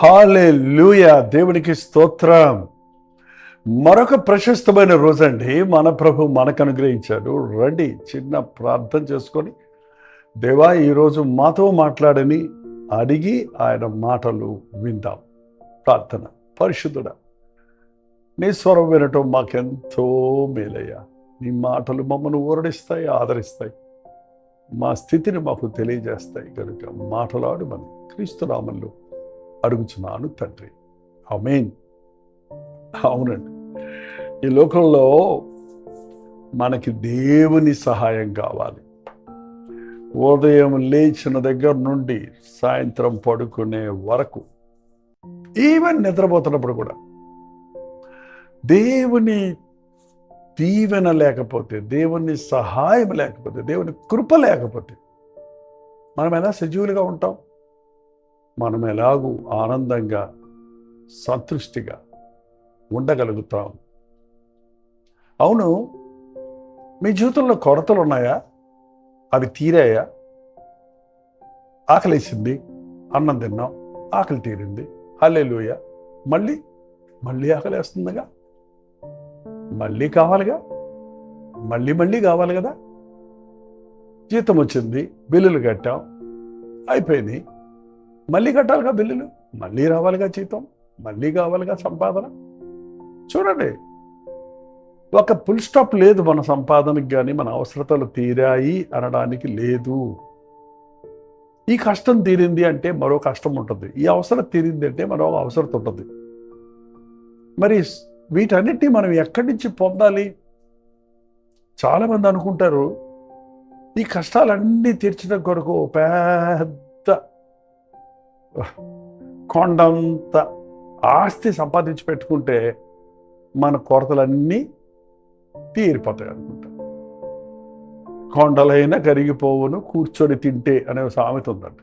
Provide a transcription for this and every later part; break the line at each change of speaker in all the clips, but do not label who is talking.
హల్లెలూయా, దేవునికి స్తోత్రం. మరొక ప్రశస్తమైన రోజండి మన ప్రభు మనకు అనుగ్రహించాడు. రండి చిన్న ప్రార్థన చేసుకొని, దేవా ఈరోజు మాతో మాట్లాడని అడిగి ఆయన మాటలు విందాం. ప్రార్థన. పరిశుద్ధుడా, నీ స్వరం వినటం మాకెంతో మేలయ్యా. నీ మాటలు మమ్మల్ని ఊరడిస్తాయి, ఆదరిస్తాయి, మా స్థితిని మాకు తెలియజేస్తాయి. కనుక మాటలాడు మనం క్రీస్తు నామములో అడుగుచున్నాను తండ్రి, ఆమేన్. అవునండి, ఈ లోకంలో మనకి దేవుని సహాయం కావాలి. ఉదయం లేచిన దగ్గర నుండి సాయంత్రం పడుకునే వరకు, ఈవెన్ నిద్రపోతున్నప్పుడు కూడా దేవుని దీవెన లేకపోతే, దేవుని సహాయం లేకపోతే, దేవుని కృప లేకపోతే మనం ఎలా సజీవులుగా ఉంటాం? మనం ఎలాగూ ఆనందంగా సంతృష్టిగా ఉండగలుగుతాం? అవును, మీ జీవితంలో కొరతలు ఉన్నాయా? అవి తీరాయా? ఆకలేసింది, అన్నం తిన్నాం, ఆకలి తీరింది, హల్లెలూయా. మళ్ళీ ఆకలేస్తుందిగా, మళ్ళీ కావాలిగా, మళ్ళీ కావాలి కదా. జీతం వచ్చింది, బిల్లులు కట్టాం, అయిపోయింది, మళ్ళీ కట్టాలిగా బిల్లులు, మళ్ళీ రావాలిగా జీతం, మళ్ళీ కావాలిగా సంపాదన. చూడండి, ఒక ఫుల్ స్టాప్ లేదు మన సంపాదనకి, కానీ మన అవసరతలు తీరాయి అనడానికి లేదు. ఈ కష్టం తీరింది అంటే మరో కష్టం ఉంటుంది, ఈ అవసరం తీరింది అంటే మరో అవసరం ఉంటుంది. మరి వీటన్నిటినీ మనం ఎక్కడి నుంచి పొందాలి? చాలామంది అనుకుంటారు ఈ కష్టాలన్నీ తీర్చడం కొరకు పెద్ద కొండంత ఆస్తి సంపాదించి పెట్టుకుంటే మన కొరతలన్నీ తీరిపోతాయి అనుకుంటా. కొండలైనా కరిగిపోవును కూర్చొని తింటే అనే సామెత ఉందంట.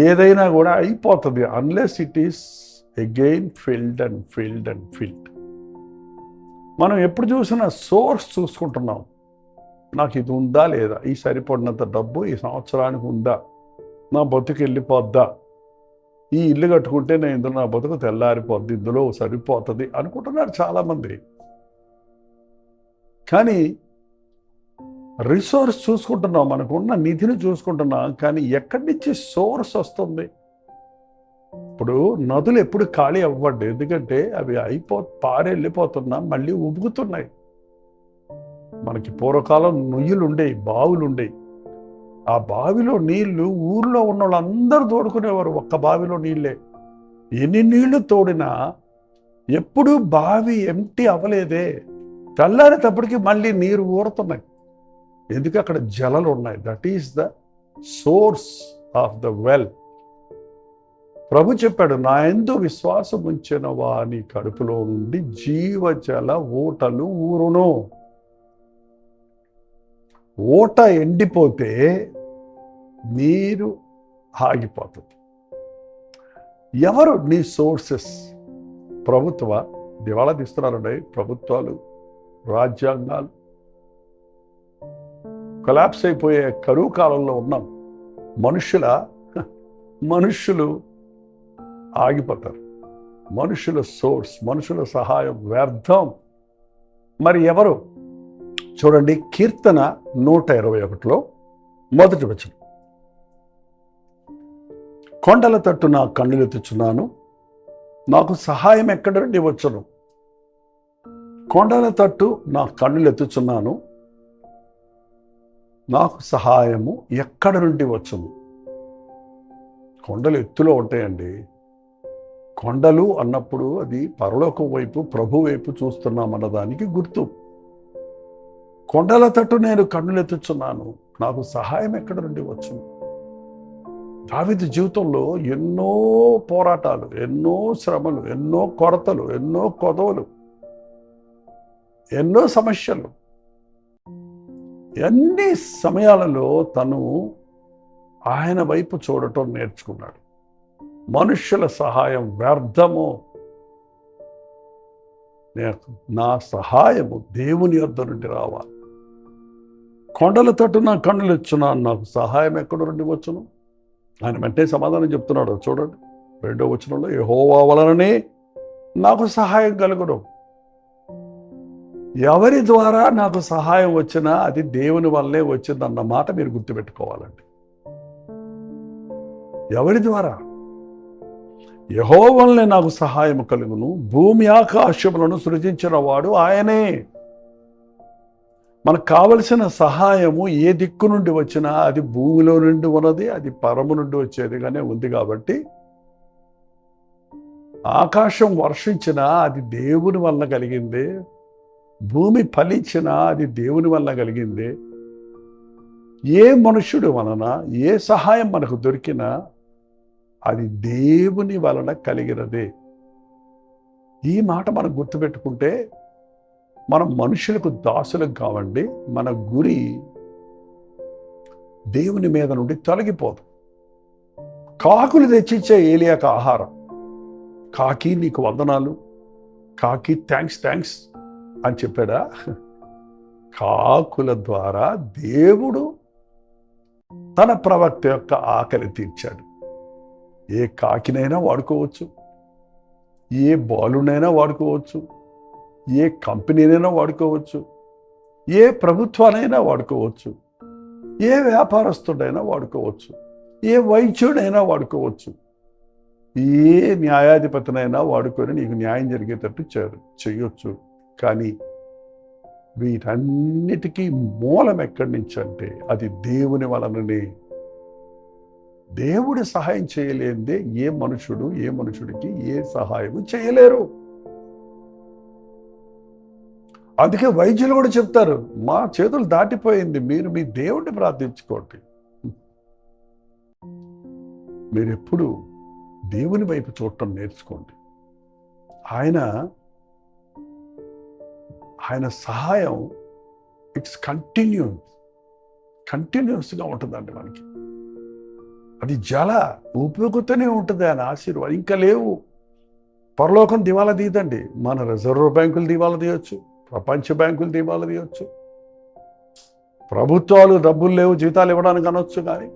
ఏదైనా కూడా అయిపోతుంది unless it is again field and field and field. మనం ఎప్పుడు చూసినా సోర్స్ చూసుకుంటున్నాం. నాకు ఇది ఉందా లేదా, ఈ సరిపడినంత డబ్బు ఈ సంవత్సరానికి ఉందా, నా బతుకు వెళ్ళిపోద్దా, ఈ ఇల్లు కట్టుకుంటే నేను ఇందులో నా బతుకు తెల్లారిపోద్ది, ఇందులో సరిపోతుంది అనుకుంటున్నారు చాలామంది. కానీ రిసోర్స్ చూసుకుంటున్నాం, మనకున్న నిధిని చూసుకుంటున్నాం, కానీ ఎక్కడి నుంచి సోర్స్ వస్తుంది? ఇప్పుడు నదులు ఎప్పుడు ఖాళీ అవ్వండి, ఎందుకంటే అవి పారెళ్ళిపోతున్నా మళ్ళీ ఉబుకుతున్నాయి. మనకి పూర్వకాలం నుయ్యులు ఉండేవి, బావులు ఉండేవి. ఆ బావిలో నీళ్లు ఊర్లో ఉన్న వాళ్ళందరూ తోడుకునేవారు, ఒక్క బావిలో నీళ్ళే. ఎన్ని నీళ్లు తోడినా ఎప్పుడూ బావి ఎంటీ అవ్వలేదే. తెల్లారేటప్పటికి మళ్ళీ నీరు ఊరుతున్నాయి, ఎందుకు? అక్కడ జలాలు ఉన్నాయి. That is the source of the well. ప్రభు చెప్పాడు, నా యందు విశ్వాసం ఉంచిన వాని కడుపులో నుండి జీవజల ఊటలు ఊరును. ఊట ఎండిపోతే నీరు ఆగిపోతుంది. ఎవరు నీ సోర్సెస్? ప్రభుత్వ దివాళా తీస్తున్నారండి ప్రభుత్వాలు, రాజ్యాంగాలు. కొలాప్స్ అయిపోయే కరువు కాలంలో ఉన్నాం. మనుషులు ఆగిపోతారు. మనుషుల సోర్స్, మనుషుల సహాయం వ్యర్థం. మరి ఎవరు? చూడండి, కీర్తన 121లో మొదటి వచనం, కొండల తట్టు నా కన్నులెత్తుచున్నాను, నాకు సహాయం ఎక్కడ నుండి వచ్చును? కొండల తట్టు నా కన్నులెత్తుచున్నాను, నాకు సహాయము ఎక్కడ నుండి వచ్చును? కొండలు ఎత్తులో ఉంటాయండి. కొండలు అన్నప్పుడు అది పరలోకం వైపు, ప్రభు వైపు చూస్తున్నామన్నదానికి గుర్తు. కొండల తట్టు నేను కన్నులెత్తుచున్నాను, నాకు సహాయం ఎక్కడ నుండి వచ్చును? దావీదు జీవితంలో ఎన్నో పోరాటాలు, ఎన్నో శ్రమలు, ఎన్నో కొరతలు, ఎన్నో కొదవలు, ఎన్నో సమస్యలు. అన్ని సమయాలలో తను ఆయన వైపు చూడటం నేర్చుకున్నాడు. మనుష్యుల సహాయం వ్యర్థము, నా సహాయము దేవుని యొద్ద నుండి రావాలి. కొండల తట్టు నా కన్నులు ఇచ్చున్నాను, నాకు సహాయం ఎక్కడ నుండి వచ్చును? ఆయన వెంటనే సమాధానం చెప్తున్నాడు. చూడండి, 2వ వచనంలో యెహోవా వలననే నాకు సహాయం కలుగును. ఎవరి ద్వారా నాకు సహాయం వచ్చినా అది దేవుని వల్లే వచ్చిందన్న మాట మీరు గుర్తుపెట్టుకోవాలండి. ఎవరి ద్వారా? యెహోవా వలనే నాకు సహాయం కలుగును. భూమి ఆకాశములను సృజించిన వాడు ఆయనే. మనకు కావలసిన సహాయము ఏ దిక్కు నుండి వచ్చినా అది భూమిలో నుండి ఉన్నది, అది పరము నుండి వచ్చేదిగానే ఉంది. కాబట్టి ఆకాశం వర్షించినా అది దేవుని వల్ల కలిగిందే, భూమి ఫలించినా అది దేవుని వల్ల కలిగిందే. ఏ మనుష్యుడి వలన ఏ సహాయం మనకు దొరికినా అది దేవుని వలన కలిగినదే. ఈ మాట మనం గుర్తుపెట్టుకుంటే మనం మనుషులకు దాసులకు కావండి. మన గురి దేవుని మీద నుండి తొలగిపోదు. కాకులు తెచ్చిచ్చే ఏలియాకు ఆహారం. కాకి నీకు వందనాలు, కాకి థ్యాంక్స్ అని చెప్పాడా? కాకుల ద్వారా దేవుడు తన ప్రవక్త యొక్క ఆకలి తీర్చాడు. ఏ కాకినైనా వాడుకోవచ్చు, ఏ బాలునైనా వాడుకోవచ్చు, ఏ కంపెనీనైనా వాడుకోవచ్చు, ఏ ప్రభుత్వానైనా వాడుకోవచ్చు, ఏ వ్యాపారస్తుడైనా వాడుకోవచ్చు, ఏ వైద్యుడైనా వాడుకోవచ్చు, ఏ న్యాయాధిపతినైనా వాడుకొని నీకు న్యాయం జరిగేటట్టు చేయొచ్చు. కానీ వీటన్నిటికీ మూలం ఎక్కడి నుంచి అంటే అది దేవుని వలననే. దేవుడి సహాయం చేయలేదే ఏ మనుషుడికి ఏ సహాయము చేయలేరు. అందుకే వైద్యులు కూడా చెప్తారు, మా చేతులు దాటిపోయింది, మీరు మీ దేవుడిని ప్రార్థించుకోండి. మీరు ఎప్పుడు దేవుని వైపు చూడటం నేర్చుకోండి. ఆయన సహాయం ఇట్స్ కంటిన్యూస్గా ఉంటుందండి మనకి. అది ఊపుకుతూనే ఉంటుంది ఆయన ఆశీర్వాదం. ఇంకా లేవు. పరలోకం దివాలా తీయదండి. మన రిజర్వ్ బ్యాంకులు దివాలా తీయొచ్చు, ప్రపంచ బ్యాంకులు దివాలా తీయొచ్చు, ప్రభుత్వాలు డబ్బులు లేవు జీతాలు ఇవ్వడానికి అనొచ్చు. కానీ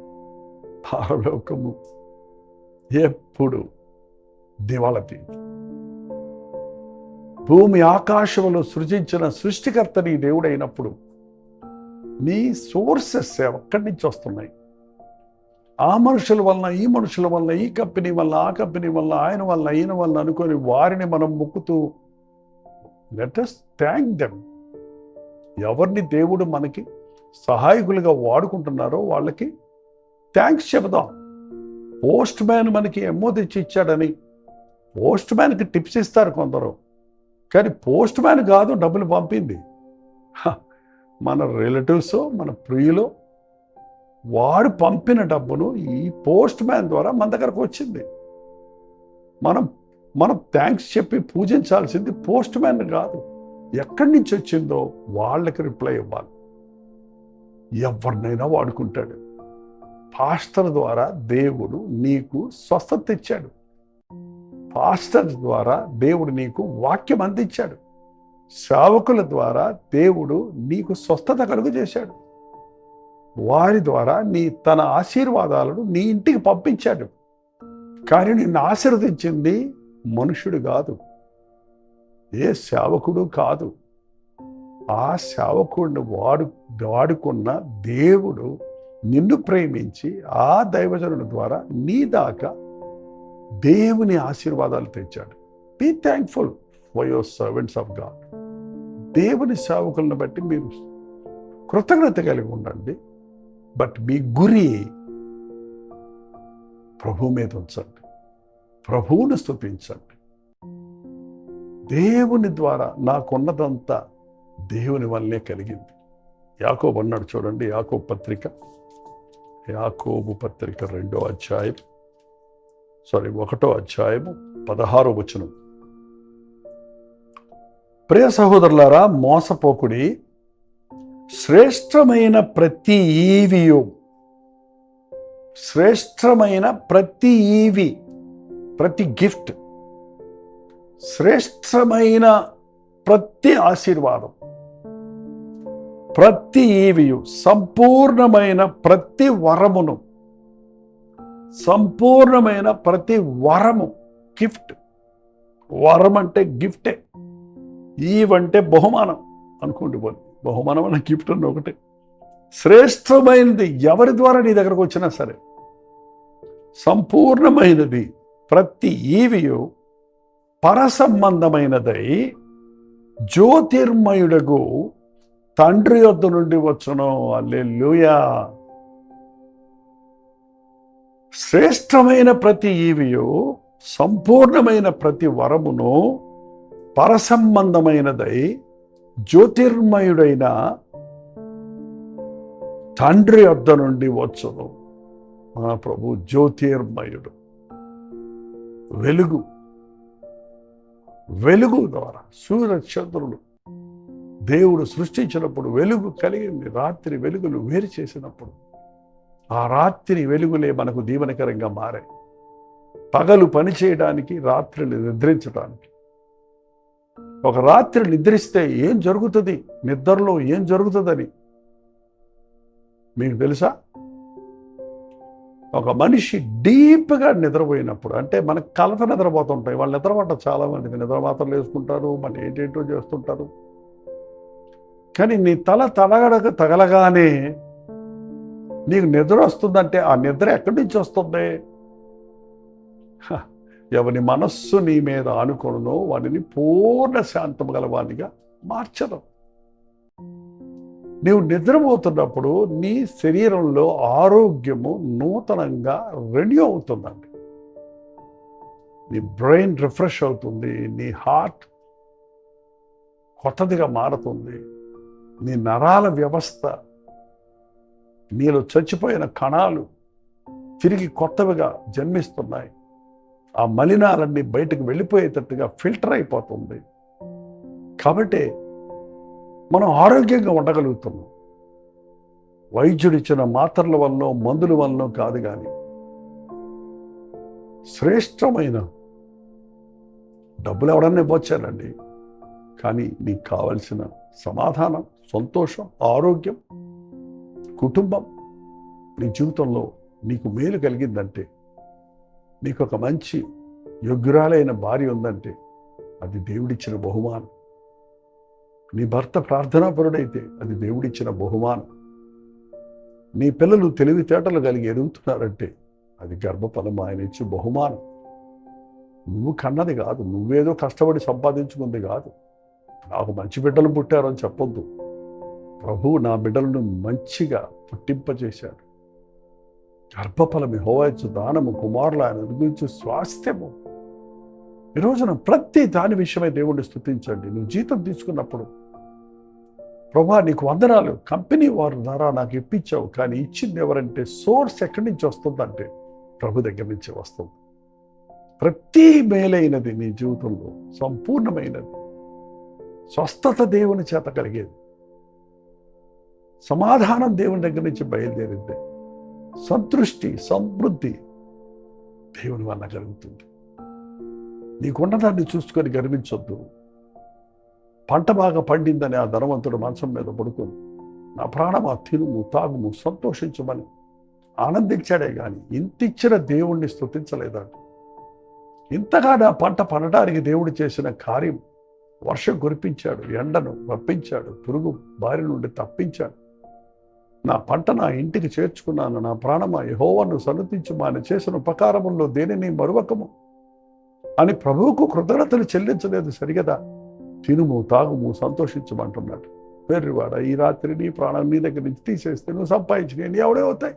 పరలోకము ఎప్పుడు దివాలా తీయదు. భూమి ఆకాశములు సృజించిన సృష్టికర్త నీ దేవుడైనప్పుడు నీ సోర్సెస్ ఎక్కడి నుంచి వస్తున్నాయి? ఆ మనుషుల వలన, ఈ మనుషుల వలన, ఈ కంపెనీ వల్ల, ఆ కంపెనీ వల్ల, ఆయన వల్ల, ఈయన వల్ల అనుకొని వారిని మనం మొక్కుతూ లెట్ us థ్యాంక్ దెమ్. ఎవరిని దేవుడు మనకి సహాయకులుగా వాడుకుంటున్నారో వాళ్ళకి థ్యాంక్స్ చెబుదాం. పోస్ట్ మ్యాన్ మనకి ఎమ్మో తెచ్చి ఇచ్చాడని పోస్ట్ మ్యాన్కి టిప్స్ ఇస్తారు కొందరు. కానీ పోస్ట్ మ్యాన్ కాదు డబ్బులు పంపింది, మన రిలేటివ్స్, మన ప్రియులు. వాడు పంపిన డబ్బును ఈ పోస్ట్ మ్యాన్ ద్వారా మన దగ్గరకు వచ్చింది. మనం థ్యాంక్స్ చెప్పి పూజించాల్సింది పోస్ట్ మ్యాన్ కాదు. ఎక్కడి నుంచి వచ్చిందో వాళ్ళకి రిప్లై ఇవ్వాలి. ఎవరినైనా వాడుకుంటాడు. పాస్టర్ ద్వారా దేవుడు నీకు స్వస్థత తెచ్చాడు. పాస్టర్ ద్వారా దేవుడు నీకు వాక్యం అందించాడు. సేవకుల ద్వారా దేవుడు నీకు స్వస్థత కలుగు చేశాడు. వారి ద్వారా తన ఆశీర్వాదాలను నీ ఇంటికి పంపించాడు. కానీ నిన్ను ఆశీర్వదించింది మనుషుడు కాదు, ఏ సేవకుడు కాదు. ఆ సేవకుడిని వాడుకున్న దేవుడు నిన్ను ప్రేమించి ఆ దైవజనుడి ద్వారా నీ దాకా దేవుని ఆశీర్వాదాలు తెచ్చాడు. Be thankful for your servants of God. దేవుని సేవకులను బట్టి మీరు కృతజ్ఞత కలిగి ఉండండి. బట్ మీ గురి ప్రభు మీద ఉంచండి, ప్రభువుని స్తుతించండి. దేవుని ద్వారా నాకున్నదంతా దేవుని వల్లే కలిగింది. యాకోబు అన్నాడు చూడండి, యాకోబు పత్రిక 1వ అధ్యాయం 16వ వచనం. ప్రియ సహోదరులారా, మోసపోకుడి. శ్రేష్టమైన ప్రతి గిఫ్ట్, శ్రేష్టమైన ప్రతి ఆశీర్వాదం, ప్రతి ఈవియు, సంపూర్ణమైన ప్రతి వరమును సంపూర్ణమైన ప్రతి వరము, గిఫ్ట్. వరం అంటే గిఫ్టే, ఈవంటే బహుమానం అనుకోండి. బహుమానం అన్న గిఫ్ట్ అన్న ఒకటే. శ్రేష్టమైనది ఎవరి ద్వారా నీ దగ్గరకు వచ్చినా సరే, సంపూర్ణమైనది ప్రతి ఈవియు పరసంబంధమైనదై జ్యోతిర్మయుడగు తండ్రి యొద్ద నుండి వచ్చును. హల్లెలూయా. శ్రేష్టమైన ప్రతి ఈవియు, సంపూర్ణమైన ప్రతి వరమును పరసంబంధమైనదై జ్యోతిర్మయుడైన తండ్రి యొద్ద నుండి వచ్చును. మన ప్రభు జ్యోతిర్మయుడు, వెలుగు. వెలుగు ద్వారా సూర్య చంద్రులు దేవుడు సృష్టించినప్పుడు వెలుగు కలిగింది. రాత్రి వెలుగులు వేరు చేసినప్పుడు ఆ రాత్రి వెలుగులే మనకు దీవెనకరంగా మారాయి. పగలు పని చేయడానికి, రాత్రిని నిద్రించడానికి. ఒక రాత్రి నిద్రిస్తే ఏం జరుగుతుంది, నిద్రలో ఏం జరుగుతుందని మీకు తెలుసా? ఒక మనిషి డీప్గా నిద్రపోయినప్పుడు, అంటే మనకు కలత నిద్రపోతుంటాయి. వాళ్ళు నిద్రపడ్డ చాలా మందికి నిద్ర మాత్రలు వేసుకుంటారు, మన ఏంటేంటో చేస్తుంటారు. కానీ నీ తల తగలగానే నీకు నిద్ర వస్తుందంటే ఆ నిద్ర ఎక్కడి నుంచి వస్తుంది? ఎవని మనస్సు నీ మీద ఆనుకొనునో వాడిని పూర్ణ శాంతము గలవానిగా మార్చదు. నీవు నిద్రపోతున్నప్పుడు నీ శరీరంలో ఆరోగ్యము నూతనంగా రెన్యూ అవుతుందండి. నీ బ్రెయిన్ రిఫ్రెష్ అవుతుంది, నీ హార్ట్ కొత్తదిగా మారుతుంది, నీ నరాల వ్యవస్థ, నీలో చచ్చిపోయిన కణాలు తిరిగి కొత్తవిగా జన్మిస్తున్నాయి. ఆ మలినాలన్నీ బయటకు వెళ్ళిపోయేటట్టుగా ఫిల్టర్ అయిపోతుంది. కాబట్టి మనం ఆరోగ్యంగా ఉండగలుగుతున్నాం. వైద్యుడిచ్చిన మాత్రల వల్ల, మందుల వల్ల కాదు, కానీ శ్రేష్టమైన డబ్బులు ఎవడన్నా ఇవ్వచ్చానండి, కానీ నీకు కావలసిన సమాధానం, సంతోషం, ఆరోగ్యం, కుటుంబం, నీ జీవితంలో నీకు మేలు కలిగిందంటే, నీకు ఒక మంచి యోగ్యురాలైన భార్య ఉందంటే అది దేవుడిచ్చిన బహుమానం. నీ భర్త ప్రార్థనాపరుడైతే అది దేవుడిచ్చిన బహుమానం. నీ పిల్లలు తెలివితేటలు కలిగి ఎదుగుతున్నారంటే అది గర్భఫలం, ఆయన ఇచ్చే బహుమానం. నువ్వు కన్నది కాదు, నువ్వేదో కష్టపడి సంపాదించుకుంది కాదు. నాకు మంచి బిడ్డలు పుట్టారని చెప్పొద్దు. ప్రభువు నా బిడ్డలను మంచిగా పుట్టింపజేశాడు. గర్భఫలం యెహోవా ఇచ్చు దానము, కుమారులు ఆయన అనుగ్రహించు స్వాస్థ్యము. ఈ రోజున ప్రతి దాని విషయమై దేవుణ్ణి స్తుతించండి. నువ్వు జీతం తీసుకున్నప్పుడు, ప్రభువా నీకు వందనాలు, కంపెనీ వారి ద్వారా నాకు ఇప్పించావు, కానీ ఇచ్చింది ఎవరంటే సోర్స్ ఎక్కడి నుంచి వస్తుందంటే ప్రభు దగ్గర నుంచి వస్తుంది. ప్రతి మేలైనది నీ జీవితంలో సంపూర్ణమైనది, స్వస్థత దేవుని చేత కలిగేది, సమాధానం దేవుని దగ్గర నుంచి బయలుదేరింది, సంతృష్టి, సమృద్ధి దేవుని వల్ల కలుగుతుంది. నీకున్నదాన్ని చూసుకొని గర్వించొద్దు. పంట బాగా పండిందని ఆ ధనవంతుడు మంచం మీద పడుకొని, నా ప్రాణమా తినుము, తాగుము, సంతోషించమని ఆనందించాడే కానీ ఇంతిచ్చిన దేవుణ్ణి స్తుతించలేదా? ఇంతగా నా పంట పండడానికి దేవుడు చేసిన కార్యం, వర్షం కురిపించాడు, ఎండను రప్పించాడు, పురుగు బారి నుండి తప్పించాడు, నా పంట నా ఇంటికి చేర్చుకున్నాను, నా ప్రాణమా యెహోవాను సన్నుతించుమా, ఆయన చేసిన ఉపకారముల్లో దేనిని మరువకము అని ప్రభువుకు కృతజ్ఞతలు చెల్లించలేదు సరిగదా? తినుము, తాగుము, సంతోషించమంటున్నాడు. వెర్రివాడ, ఈ రాత్రి నీ ప్రాణం నీ దగ్గర నుంచి తీసేస్తే నువ్వు సంపాదించినవి ఎవడే అవుతాయి?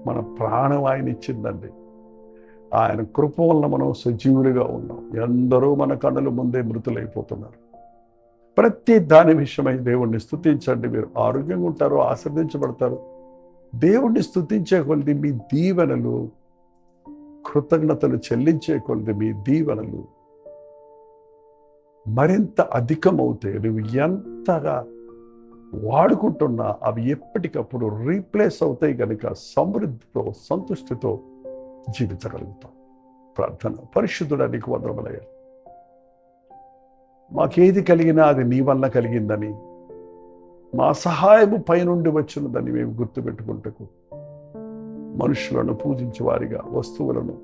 మన ప్రాణం ఆయన ఇచ్చిందండి. ఆయన కృప వల్ల మనం సజీవులుగా ఉన్నాం. ఎందరో మన కన్నుల ముందే మృతులైపోతున్నారు. ప్రతి దాని విషయమై దేవుణ్ణి స్తుతించండి. మీరు ఆరోగ్యంగా ఉంటారు, ఆశీర్వదించబడతారు. దేవుణ్ణి స్తుతించే కొలది మీ దీవెనలు, కృతజ్ఞతలు చెల్లించే కొలది మీ దీవెనలు మరింత అధికమవుతాయి. నువ్వు ఎంతగా వాడుకుంటున్నా అవి ఎప్పటికప్పుడు రీప్లేస్ అవుతాయి కనుక సమృద్ధితో, సంతుష్టితో జీవించగలుగుతాం. ప్రార్థన. పరిశుద్ధుడా, నీకు వందనములయ్యా. మాకేది కలిగినా అది నీ వల్ల కలిగిందని, మా సహాయము పైనుండి వచ్చినదని మేము గుర్తుపెట్టుకుంటకు మనుషులను పూజించేవారిగా, వస్తువులను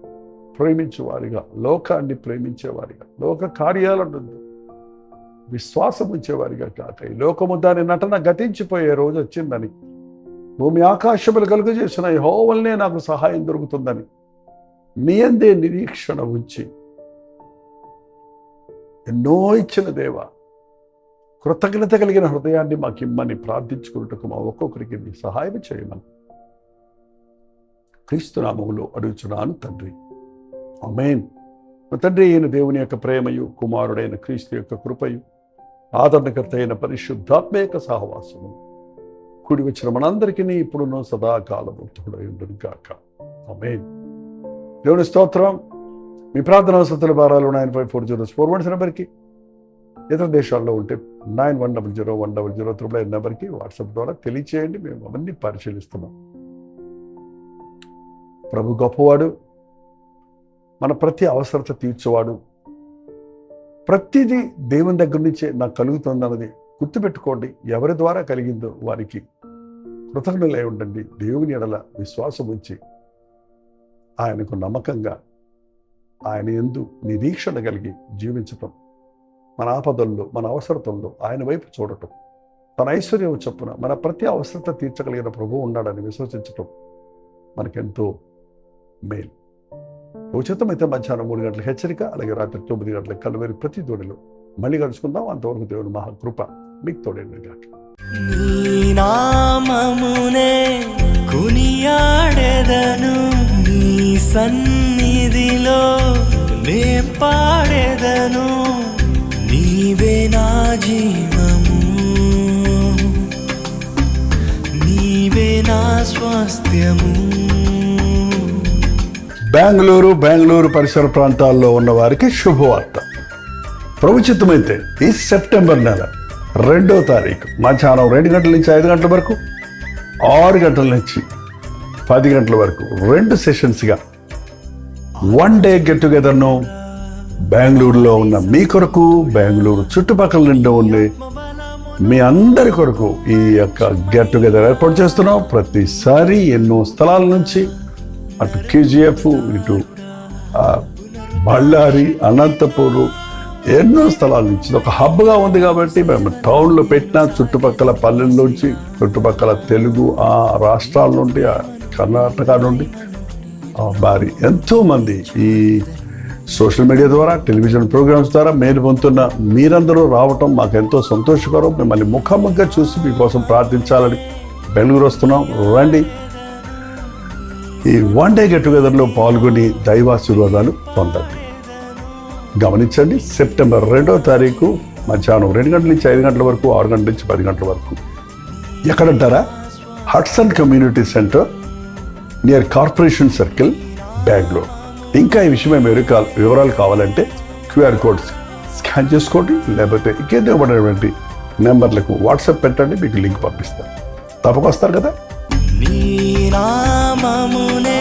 ప్రేమించేవారిగా, లోకాన్ని ప్రేమించేవారిగా, లోక కార్యాలను విశ్వాసం ఉంచేవారిగా కాక, ఈ లోకము దాని నటన గతించిపోయే రోజు వచ్చిందని, భూమి ఆకాశములు కలుగజేసిన యెహోవానే నాకు సహాయం దొరుకుతుందని మీ అందే నిరీక్షణ ఉంచి ఎన్నో ఇచ్చిన దేవ, కృతజ్ఞత కలిగిన హృదయాన్ని మాకు ఇమ్మని ప్రార్థించుకున్నట్టుకు మా ఒక్కొక్కరికి నీ సహాయం చేయమని క్రీస్తు నామములో అడుగుచున్నాను తండ్రి, ఆమేన్. తండ్రి అయిన దేవుని యొక్క ప్రేమయు, కుమారుడైన క్రీస్తు యొక్క కృపయు, ఆదరణకర్త అయిన పరిశుద్ధాత్మ యొక్క సహవాసము కూడి వచ్చిన మనందరికీ ఇప్పుడున్న సదాకాలము తోడై ఉండును గాక. ఆమేన్. దేవుని స్తోత్రం. మీ ప్రార్థనా వసతుల భారాలు 954041 నెంబర్కి, ఇతర దేశాల్లో ఉంటే 91001000 నెంబర్కి వాట్సాప్ ద్వారా తెలియచేయండి. మేము అవన్నీ పరిశీలిస్తున్నాం. ప్రభు గొప్పవాడు, మన ప్రతి అవసరత తీర్చేవాడు. ప్రతిదీ దేవుని దగ్గర నుంచే నాకు కలుగుతుందన్నది గుర్తుపెట్టుకోండి. ఎవరి ద్వారా కలిగిందో వారికి కృతజ్ఞులై ఉండండి. దేవుని ఎడల విశ్వాసం ఉంచి ఆయనకు నమ్మకంగా, ఆయన యందు నిరీక్షణ కలిగి జీవించటం, మన ఆపదల్లో, మన అవసరతల్లో ఆయన వైపు చూడటం, తన ఐశ్వర్యం చొప్పున మన ప్రతి అవసరత తీర్చగలిగిన ప్రభువు ఉన్నాడని విశ్వసించటం మనకెంతో మేలు. ఉచితమైతే మధ్యాహ్నం 3 గంటల హెచ్చరిక, అలాగే రాత్రి 9 గంటల కలువరి ప్రతి దోడిలో మళ్ళీ కలుసుకుందాం. అంతవరకు దేవుని మహాకృప మీకు తోడేగాక.
నీ నామమునే కొనియాడెదను, నీ సన్నిధిలో నే పాడెదను. నీవే నా జీవము, నీవే నా స్వాస్థ్యము.
బెంగళూరు పరిసర ప్రాంతాల్లో ఉన్న వారికి శుభవార్త. ప్రభుచితమైతే ఈ సెప్టెంబర్ నెల 2వ తారీఖు మధ్యాహ్నం 2 గంటల నుంచి 5 గంటల వరకు, 6 గంటల నుంచి 10 గంటల వరకు 2 సెషన్స్గా 1 డే గెట్ టుగెదర్ను బెంగళూరులో ఉన్న మీ కొరకు, బెంగళూరు చుట్టుపక్కల నుండి ఉండే మీ అందరి కొరకు ఈ యొక్క గెట్ టుగెదర్ ఏర్పాటు చేస్తున్నాం. ప్రతిసారి ఎన్నో స్థలాల నుంచి, అటు కేజీఎఫ్, ఇటు బళ్ళారి, అనంతపూరు, ఎన్నో స్థలాల నుంచి ఒక హబ్గా ఉంది. కాబట్టి మేము టౌన్లో పెట్టిన చుట్టుపక్కల పల్లెల్లోంచి, చుట్టుపక్కల తెలుగు ఆ రాష్ట్రాల నుండి, కర్ణాటక నుండి మరి ఎంతోమంది ఈ సోషల్ మీడియా ద్వారా, టెలివిజన్ ప్రోగ్రామ్స్ ద్వారా మేలు పొందుతున్న మీరందరూ రావటం మాకు ఎంతో సంతోషకరం. మిమ్మల్ని ముఖాముఖిగా చూసి మీకోసం ప్రార్థించాలని బెంగళూరు వస్తున్నాం. రండి, ఈ 1 డే గెట్ టుగెదర్లో పాల్గొని దైవాశీర్వాదాలు పొందండి. గమనించండి, సెప్టెంబర్ 2వ తారీఖు మధ్యాహ్నం 2 గంటల నుంచి 5 గంటల వరకు, 6 గంటల నుంచి 10 గంటల వరకు. ఎక్కడంటారా? Hudson community center near corporation circle, Bengaluru. ఇంకా ఈ విషయమే వివరాలు కావాలంటే QR కోడ్ స్కాన్ చేసుకోండి, లేకపోతే ఇంకేదో ఇవ్వబడినటువంటి నెంబర్లకు వాట్సాప్ పెట్టండి, మీకు లింక్ పంపిస్తాను. తప్పక వస్తారు కదా.
నీ నామమునే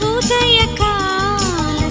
ఉదయకాల